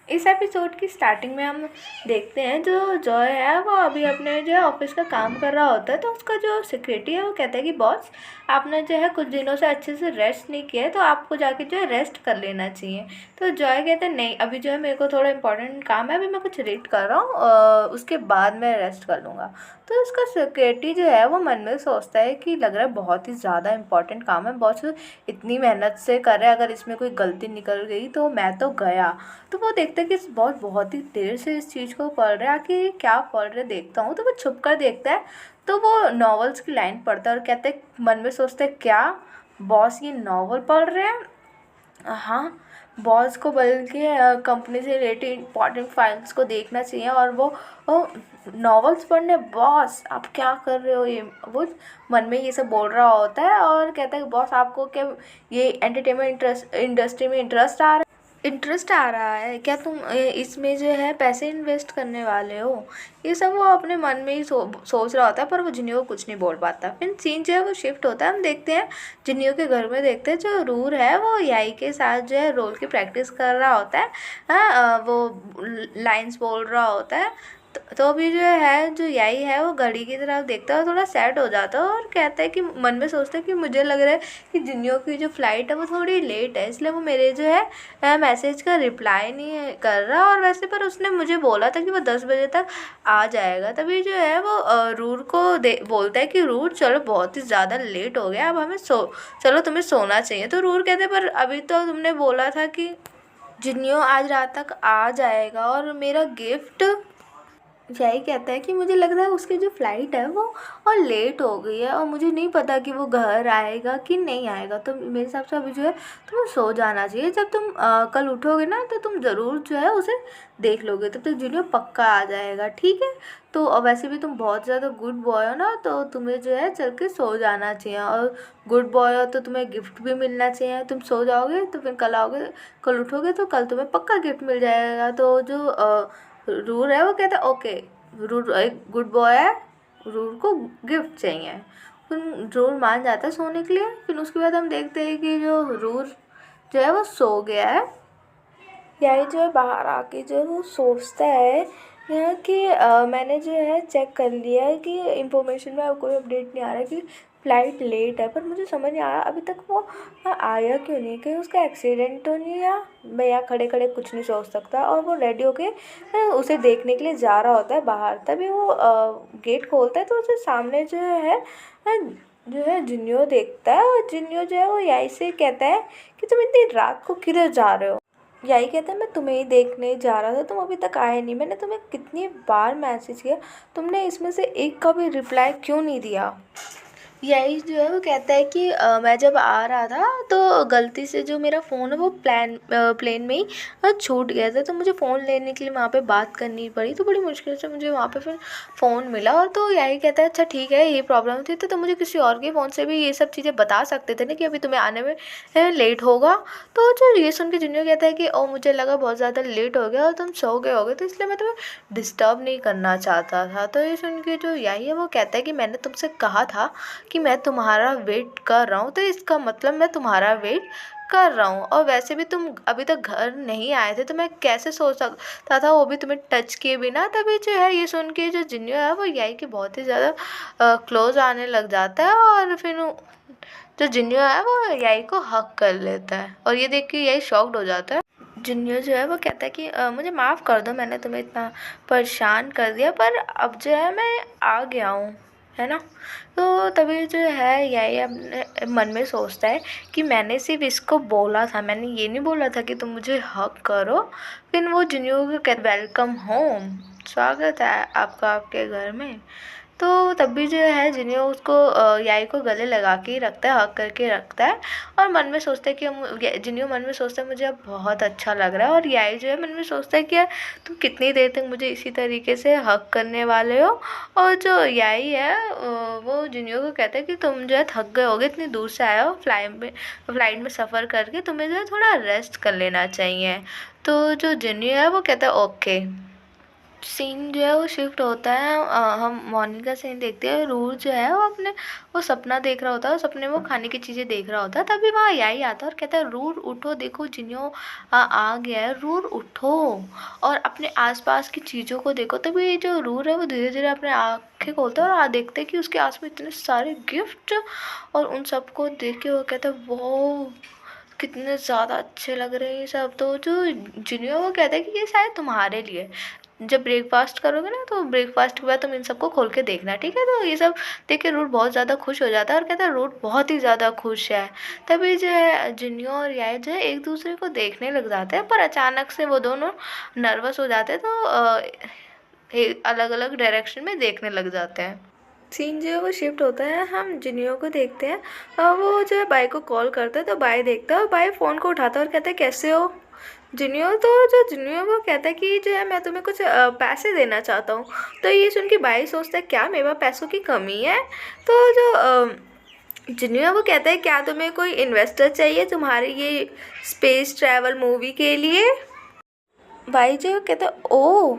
इस एपिसोड की स्टार्टिंग में हम देखते हैं जो जॉय है वो अभी अपने जो है ऑफिस का काम कर रहा होता है। तो उसका जो सिक्योरिटी है वो कहता है कि बॉस, आपने जो है कुछ दिनों से अच्छे से रेस्ट नहीं किया है, तो आपको जाके जो है रेस्ट कर लेना चाहिए। तो जॉय कहता है नहीं, अभी जो है मेरे को थोड़ा इंपॉर्टेंट काम है, अभी मैं कुछ रीड कर रहा हूँ, उसके बाद मैं रेस्ट कर लूँगा। तो उसका सिक्योरिटी जो है वो मन में सोचता है कि लग रहा है बहुत ही ज़्यादा इंपॉर्टेंट काम है, बॉस इतनी मेहनत से कर रहे हैं, अगर इसमें कोई गलती निकल गई तो मैं तो गया। तो वो देखता है कि इस बहुत ही देर से इस चीज़ को पढ़ रहा है, आखिर ये क्या पढ़ रहे देखता हूँ। तो वो छुप कर देखता है, तो वो नॉवेल्स की लाइन पढ़ता है और कहता है, मन में सोचता है क्या बॉस ये नॉवल पढ़ रहे हैं। हाँ, बॉस को बल्कि कंपनी से रिलेटेड इंपॉर्टेंट फाइल्स को देखना चाहिए और वो नॉवेल्स पढ़ने। बॉस आप क्या कर रहे हो, ये वो मन में ये सब बोल रहा होता है और कहता है कि बॉस आपको क्या ये एंटरटेनमेंट इंडस्ट्री में इंटरेस्ट आ रहा है क्या, तुम इसमें जो है पैसे इन्वेस्ट करने वाले हो। ये सब वो अपने मन में ही सोच रहा होता है, पर वो जिन्हों को कुछ नहीं बोल पाता। फिर सीन जो है वो शिफ्ट होता है, हम देखते हैं जिन्हों के घर में। देखते हैं जो रूर है वो याई के साथ जो है रोल की प्रैक्टिस कर रहा होता है। हाँ, वो लाइंस बोल रहा होता है। तो अभी जो है जो याई है वो घड़ी की तरफ देखता है और थोड़ा सैड हो जाता है और कहता है कि मन में सोचता है कि मुझे लग रहा है कि जिन्हों की जो फ़्लाइट है वो थोड़ी लेट है, इसलिए वो मेरे जो है मैसेज का रिप्लाई नहीं कर रहा। और वैसे पर उसने मुझे बोला था कि वो 10 बजे तक आ जाएगा। तभी जो है वो रूर को बोलता है कि रूर चलो बहुत ही ज़्यादा लेट हो गया, अब हमें चलो तुम्हें सोना चाहिए। तो रूर कहते पर अभी तो तुमने बोला था कि जिन्हों आज रात तक आ जाएगा और मेरा गिफ्ट। यही कहता है कि मुझे लग रहा है उसकी जो फ़्लाइट है वो और लेट हो गई है और मुझे नहीं पता कि वो घर आएगा कि नहीं आएगा। तो मेरे हिसाब से अभी जो है तुम्हें सो जाना चाहिए। जब तुम कल उठोगे ना तो तुम ज़रूर जो है उसे देख लोगे, तब तक जूनियर पक्का आ जाएगा, ठीक है। तो और वैसे भी तुम बहुत ज़्यादा गुड बॉय हो ना, तो तुम्हें जो है चल के सो जाना चाहिए। और गुड बॉय हो तो तुम्हें गिफ्ट भी मिलना चाहिए। तुम सो जाओगे तो फिर कल आओगे, कल उठोगे तो कल तुम्हें पक्का गिफ्ट मिल जाएगा। तो जो रूर है वो कहता है ओके, रूर एक गुड बॉय है, रूर को गिफ्ट चाहिए। फिर रूर मान जाता है सोने के लिए। फिर उसके बाद हम देखते हैं कि जो रूर जो है वो सो गया है। यही जो है बाहर आके जो है वो सोचता है यहाँ कि मैंने जो है चेक कर लिया है कि इंफॉर्मेशन में अब कोई अपडेट नहीं आ रहा है कि फ़्लाइट लेट है, पर मुझे समझ नहीं आ रहा अभी तक वो आया क्यों नहीं, कहीं उसका एक्सीडेंट तो नहीं हुआ। मैं यहाँ खड़े खड़े कुछ नहीं सोच सकता। और वो रेडी होके उसे देखने के लिए जा रहा होता है बाहर। तभी वो गेट खोलता है तो उसे सामने जो है जिन्यो देखता है। और जिन्यो जो है वो यही से कहता है कि तुम इतनी रात को किधर जा रहे हो। यही कहता है मैं तुम्हें ही देखने जा रहा था, तुम अभी तक आए नहीं, मैंने तुम्हें कितनी बार मैसेज किया, तुमने इसमें से एक का भी रिप्लाई क्यों नहीं दिया। यही जो है वो कहता है कि मैं जब आ रहा था तो गलती से जो मेरा फ़ोन है वो प्लेन में ही छूट गया था, तो मुझे फ़ोन लेने के लिए वहाँ पे बात करनी पड़ी। तो बड़ी मुश्किल से मुझे वहाँ पे फिर फ़ोन मिला। और तो यही कहता है अच्छा ठीक है, ये प्रॉब्लम थी तो तुम मुझे किसी और के फ़ोन से भी ये सब चीज़ें बता सकते थे ना कि अभी तुम्हें आने में लेट होगा। तो जो ये सुन के जूनियर कहता है कि ओ मुझे लगा बहुत ज़्यादा लेट हो गया और तुम सो गए होगे, तो इसलिए मैं तुम्हें डिस्टर्ब नहीं करना चाहता था। तो ये सुन के जो यही है वो कहता है कि मैंने तुमसे कहा था कि मैं तुम्हारा वेट कर रहा हूँ, तो इसका मतलब मैं तुम्हारा वेट कर रहा हूँ। और वैसे भी तुम अभी तक घर नहीं आए थे, तो मैं कैसे सोच सकता था, वो भी तुम्हें टच किए बिना। तभी जो है ये सुन के जो जिन्यो है वो यही कि बहुत ही ज़्यादा क्लोज आने लग जाता है। और फिर जो जिन्यो है वो यही को हक कर लेता है और ये देख के यही शॉक्ड हो जाता है। जिन्यो जो है वो कहता है कि मुझे माफ़ कर दो, मैंने तुम्हें इतना परेशान कर दिया, पर अब जो है मैं आ गया हूँ, है ना। तो तभी जो है यही अपने मन में सोचता है कि मैंने सिर्फ इसको बोला था, मैंने ये नहीं बोला था कि तुम मुझे हक करो। फिर वो जिन्यो को कहता वेलकम होम, स्वागत है आपका आपके घर में। तो तब भी जो है जिन्हों उसको याई को गले लगा के ही रखता है, हक करके रखता है। और मन में सोचता है कि जिन्हों मन में सोचता है मुझे अब बहुत अच्छा लग रहा है। और याई जो है मन में सोचता है कि यार तुम कितनी देर तक मुझे इसी तरीके से हक करने वाले हो। और जो याई है वो जिन्हों को कहता है कि तुम जो है थक गए होगे, इतनी दूर से आए हो फ्लाइट में सफ़र करके, तुम्हें जो है थोड़ा रेस्ट कर लेना चाहिए। तो जो जिन्हों है वो कहता है ओके, सीन जो है वो शिफ्ट होता है। हम मॉर्निंग का सीन देखते हैं। रूर जो है वो सपना देख रहा होता है। सपने में वो खाने की चीज़ें देख रहा होता है। तभी वहाँ याई आता है और कहता है रूर उठो, देखो जिन्यो आ गया है, रूर उठो और अपने आसपास की चीज़ों को देखो। तभी जो रूर है वो धीरे धीरे अपने आँखें खोलता है और देखते है कि उसके आस में इतने सारे गिफ्ट, और उन सबको देख के वो कहता है वो कितने ज़्यादा अच्छे लग रहे हैं ये सब। तो जो जिन्हों वो कहता है कि ये शायद तुम्हारे लिए, जब ब्रेकफास्ट करोगे ना तो ब्रेकफास्ट के बाद तुम इन सबको खोल के देखना, ठीक है। तो ये सब देख के रूट बहुत ज़्यादा खुश हो जाता है और कहता है रूट बहुत ही ज़्यादा खुश है। तभी जो है जिन्यो और याई जो है एक दूसरे को देखने लग जाते हैं, पर अचानक से वो दोनों नर्वस हो जाते हैं, तो अलग अलग डायरेक्शन में देखने लग जाते हैं। सीन जो है वो शिफ्ट होता है। हम जिनियो को देखते हैं और वो जो है बाई को कॉल करता है। तो बाई देखता है और बाई फ़ोन को उठाता है और कहता है कैसे हो जिनियो। तो जो जिनियो वो कहता है कि जो है मैं तुम्हें कुछ पैसे देना चाहता हूँ। तो ये सुन के बाई सोचता है क्या मेरे पास पैसों की कमी है। तो जो जिनियो वो कहता है क्या तुम्हें कोई इन्वेस्टर चाहिए तुम्हारी ये स्पेस ट्रैवल मूवी के लिए। बाई जो है कहता है ओ।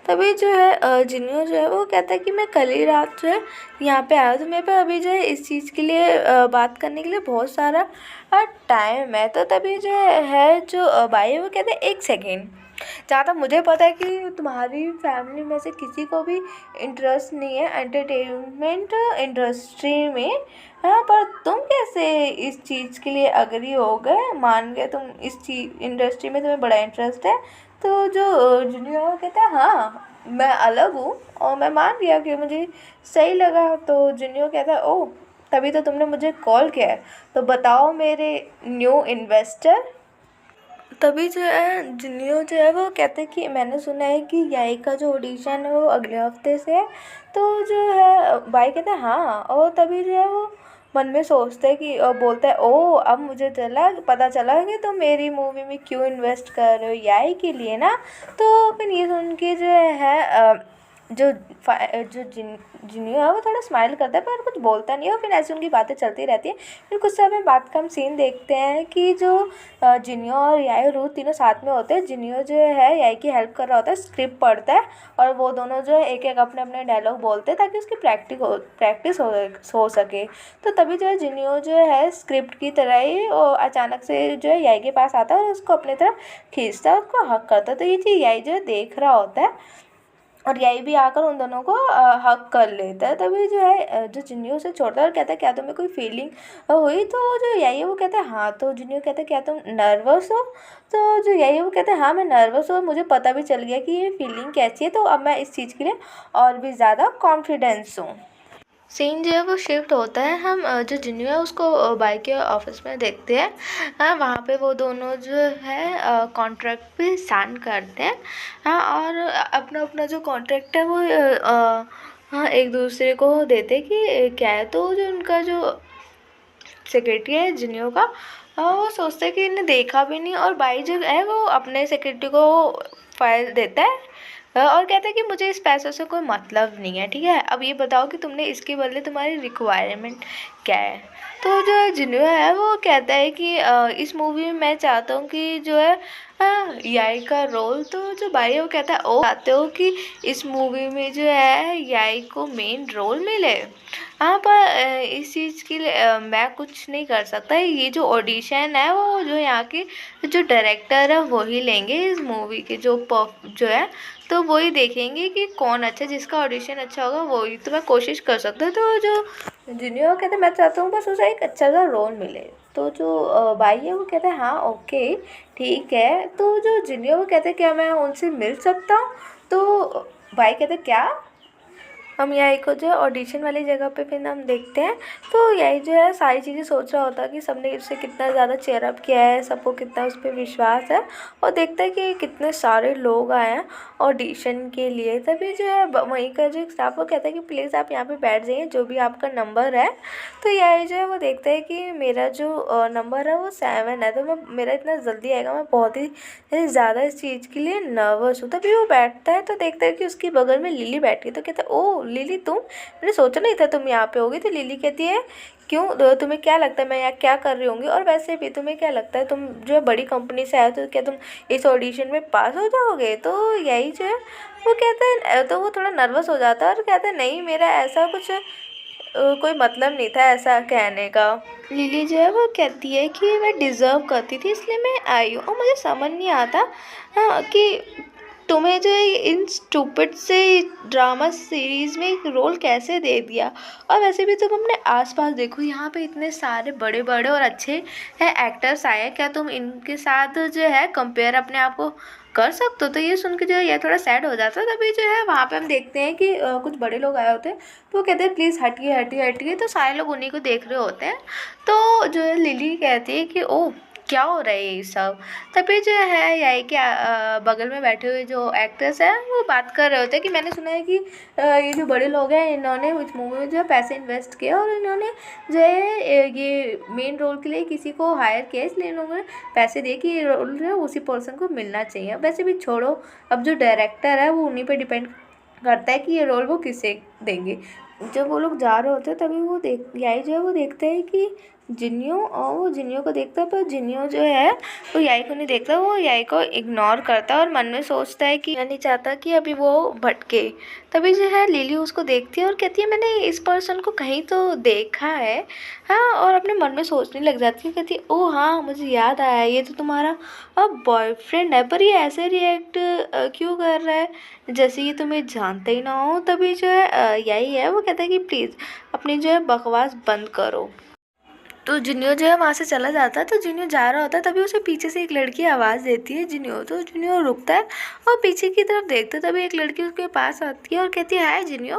तभी जो है जिन्हों जो है वो कहता है कि मैं कल ही रात जो है यहाँ पे आया, तो मेरे पे अभी जो है इस चीज़ के लिए बात करने के लिए बहुत सारा टाइम है। तो तभी जो है जो भाई है वो कहते हैं एक सेकेंड, जहाँ तक मुझे पता है कि तुम्हारी फैमिली में से किसी को भी इंटरेस्ट नहीं है एंटरटेनमेंट इंडस्ट्री में, हाँ, पर तुम कैसे इस चीज़ के लिए अग्री हो गए, मान गए तुम इस चीज इंडस्ट्री में तुम्हें बड़ा इंटरेस्ट है। तो जो जूनियर कहता है हाँ मैं अलग हूँ और मैं मान गया कि मुझे सही लगा। तो जूनियर कहता है ओह तभी तो तुमने मुझे कॉल किया है, तो बताओ मेरे न्यू इन्वेस्टर। तभी जो है जूनियर जो है वो कहते हैं कि मैंने सुना है कि याई का जो ऑडिशन है वो अगले हफ्ते से है। तो जो है भाई कहता है हाँ, और तभी जो है वो मन में सोचता है कि और बोलता है ओ अब मुझे पता चला कि तुम मेरी मूवी में क्यों इन्वेस्ट कर रहे हो, याई के लिए ना। तो फिर ये सुन के जो है जो जो जिनियो है वो थोड़ा स्माइल करता है पर कुछ बोलता नहीं है, और फिर ऐसे उनकी बातें चलती रहती हैं। फिर कुछ समय बाद का हम सीन देखते हैं कि जो जिनियो और याई और रूथ तीनों साथ में होते हैं। जिनियो जो है याई की हेल्प कर रहा होता है, स्क्रिप्ट पढ़ता है, और वो दोनों जो है एक एक अपने अपने डायलॉग बोलते हैं ताकि उसकी प्रैक्टिस हो सके। तो तभी जो है जिनियो जो है स्क्रिप्ट की तरह ही अचानक से जो है याई के पास आता है और उसको अपनी तरफ खींचता है, उसको हक करता है। तो ये चीज़ याई जो है देख रहा होता है और यही भी आकर उन दोनों को हक कर लेता है। तभी जो है जो जिन्नियो उसे छोड़ता है और कहता है क्या तुम्हें कोई फीलिंग हुई। तो जो यही है वो कहता है हाँ। तो जिन्नियो कहता है क्या तुम नर्वस हो। तो जो यही है वो कहता है हाँ मैं नर्वस हूँ, मुझे पता भी चल गया कि ये फीलिंग कैसी है, तो अब मैं इस चीज़ के लिए और भी ज़्यादा कॉन्फिडेंस हूँ। सीन जो है वो शिफ्ट होता है। हम जो जिन्नू है उसको बाई के ऑफिस में देखते हैं। हाँ, वहाँ पे वो दोनों जो है कॉन्ट्रैक्ट पे साइन करते हैं। हाँ, और अपना अपना जो कॉन्ट्रैक्ट है वो हाँ एक दूसरे को देते हैं कि क्या है। तो जो उनका जो सेक्रेटरी है जिन्नू का, वो सोचते हैं कि इन्हें देखा भी नहीं, और बाई जो है वो अपने सेक्रेटरी को फाइल देता है और कहता है कि मुझे इस पैसों से कोई मतलब नहीं है, ठीक है। अब ये बताओ कि तुमने इसके बदले तुम्हारी रिक्वायरमेंट क्या है। तो जो जिन्नू है वो कहता है कि इस मूवी में मैं चाहता हूँ कि जो है याई का रोल। तो जो भाई है वो कहता है ओ चाहते हो कि इस मूवी में जो है याई को मेन रोल मिले। हाँ, पर इस चीज़ के लिए मैं कुछ नहीं कर सकता। ये जो ऑडिशन है वो जो यहाँ के जो डायरेक्टर है वही लेंगे इस मूवी के जो है, तो वही देखेंगे कि कौन अच्छा, जिसका ऑडिशन अच्छा होगा वही। तो मैं कोशिश कर सकता हूँ। तो जो जूनियर कहते हैं मैं चाहता हूँ बस उसे एक अच्छा सा रोल मिले। तो जो भाई है वो कहते हैं हाँ ओके ठीक है। तो जो जूनियर वो कहते हैं क्या मैं उनसे मिल सकता हूँ। तो भाई कहते हैं क्या। हम यही को जो है ऑडिशन वाली जगह पे फिर हम देखते हैं। तो यही जो है सारी चीज़ें सोच रहा होता है कि सबने उससे कितना ज़्यादा चेयर अप किया है, सबको कितना उस पर विश्वास है, और देखता है कि कितने सारे लोग आए हैं ऑडिशन के लिए। तभी जो है वहीं का जो स्टाफ वो कहता है कि प्लीज़ आप यहाँ पे बैठ जाइए, जो भी आपका नंबर है। तो यही जो है वो देखता है कि मेरा जो नंबर है वो 7 है, तो मैं मेरा इतना जल्दी आएगा, मैं बहुत ही ज़्यादा इस चीज़ के लिए नर्वस हूँ। तभी वो बैठता है तो देखता है कि उसकी बगल में लिली बैठी है। तो कहता है ओ लिली तुम, मैंने सोचा नहीं था तुम यहाँ पे होगी। तो लिली कहती है क्यों, तुम्हें क्या लगता है मैं यहाँ क्या कर रही होंगी? और वैसे भी तुम्हें क्या लगता है, तुम जो है बड़ी कंपनी से आए हो तो क्या तुम इस ऑडिशन में पास हो जाओगे? तो यही जो है वो कहता है, तो वो थोड़ा नर्वस हो जाता है और कहता है नहीं, मेरा ऐसा कुछ कोई मतलब नहीं था ऐसा कहने का। लिली जो है वो कहती है कि मैं डिज़र्व करती थी इसलिए मैं आई हूँ, और मुझे समझ नहीं आता कि तुम्हें जो है इन स्टूपिड से ड्रामा सीरीज़ में एक रोल कैसे दे दिया। और वैसे भी तुम अपने आसपास देखो, यहाँ पे इतने सारे बड़े बड़े और अच्छे हैं एक्टर्स आए हैं, क्या तुम इनके साथ जो है कंपेयर अपने आप को कर सकते हो? तो ये सुन के जो है ये थोड़ा सैड हो जाता है। तभी जो है वहाँ पे हम देखते हैं कि कुछ बड़े लोग आए होते हैं, तो वो कहते हैं प्लीज़ हटिए हटिए हटिए, तो सारे लोग उन्हीं को देख रहे होते हैं। तो जो है लिली कहती है कि ओह क्या हो रहा है ये सब। तभी जो है यही कि बगल में बैठे हुए जो एक्टर्स हैं वो बात कर रहे होते हैं कि मैंने सुना है कि ये जो बड़े लोग हैं इन्होंने इस मूवी में जो है पैसे इन्वेस्ट किए और इन्होंने जो है ये मेन रोल के लिए किसी को हायर किया, इसलिए इन्होंने पैसे दिए कि ये रोल जो है उसी पर्सन को मिलना चाहिए। वैसे भी छोड़ो, अब जो डायरेक्टर है वो उन्हीं पे डिपेंड करता है कि ये रोल वो किसे देंगे। जब वो लोग जा रहे होते हैं तभी वो देख याई जो है वो देखता है कि जिन्यों, और वो जिन्यों को देखता है, पर जिन्यों जो है वो याई को नहीं देखता, वो याई को इग्नोर करता है और मन में सोचता है कि मैं नहीं चाहता कि अभी वो भटके। तभी जो है लिली उसको देखती है और कहती है मैंने इस पर्सन को कहीं तो देखा है। हाँ, और अपने मन में सोचने लग जाती है, कहती है ओह हाँ मुझे याद आया, ये तो तुम्हारा अब बॉयफ्रेंड है, पर ये ऐसे रिएक्ट क्यों कर रहा है जैसे ये तुम्हें जानते ही ना हो। तभी जो है यही है वो कहता है कि प्लीज़ अपनी जो है बकवास बंद करो। तो जिन्यो जो है वहाँ से चला जाता है। तो जिन्यो जा रहा होता है तभी उसे पीछे से एक लड़की आवाज़ देती है जिन्यो। तो जिन्यो रुकता है और पीछे की तरफ देखता है, तभी एक लड़की उसके पास आती है और कहती है हाय जिन्यो,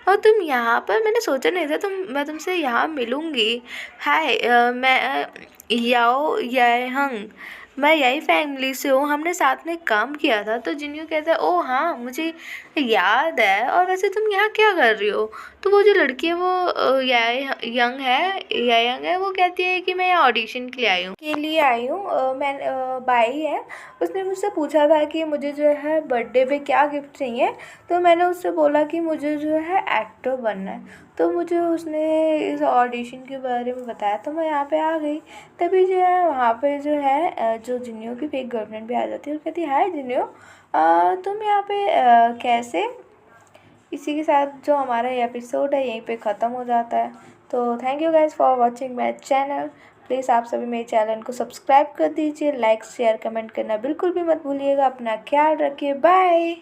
और तुम यहाँ पर? मैंने सोचा नहीं था मैं तुमसे यहाँ मिलूँगी। हाय, मैं याओ याहंग, मैं यही फैमिली से हूँ, हमने साथ में काम किया था। तो जिन्यो कहता है ओह हाँ मुझे याद है, और वैसे तुम यहाँ क्या कर रही हो? तो वो जो लड़की है वो यंग है, वो कहती है कि मैं यहाँ ऑडिशन के लिए आई हूँ। मैं बाई है, उसने मुझसे पूछा था कि मुझे जो है बर्थडे पे क्या गिफ्ट चाहिए। तो मैंने उससे बोला कि मुझे जो है एक्टर बनना है। तो मुझे उसने इस ऑडिशन के बारे में बताया तो मैं यहाँ पे आ गई। तभी जो है वहाँ पे जो है जो जिन्यो की फेक गर्लफ्रेंड भी आ जाती है और कहती है हाय जिन्यो, तुम यहाँ पे कैसे? इसी के साथ जो हमारा ये एपिसोड है यहीं पे ख़त्म हो जाता है। तो thank you guys for watching my channel. Please आप सभी मेरे चैनल को सब्सक्राइब कर दीजिए, लाइक शेयर कमेंट करना बिल्कुल भी मत भूलिएगा। अपना ख्याल रखिए, बाय।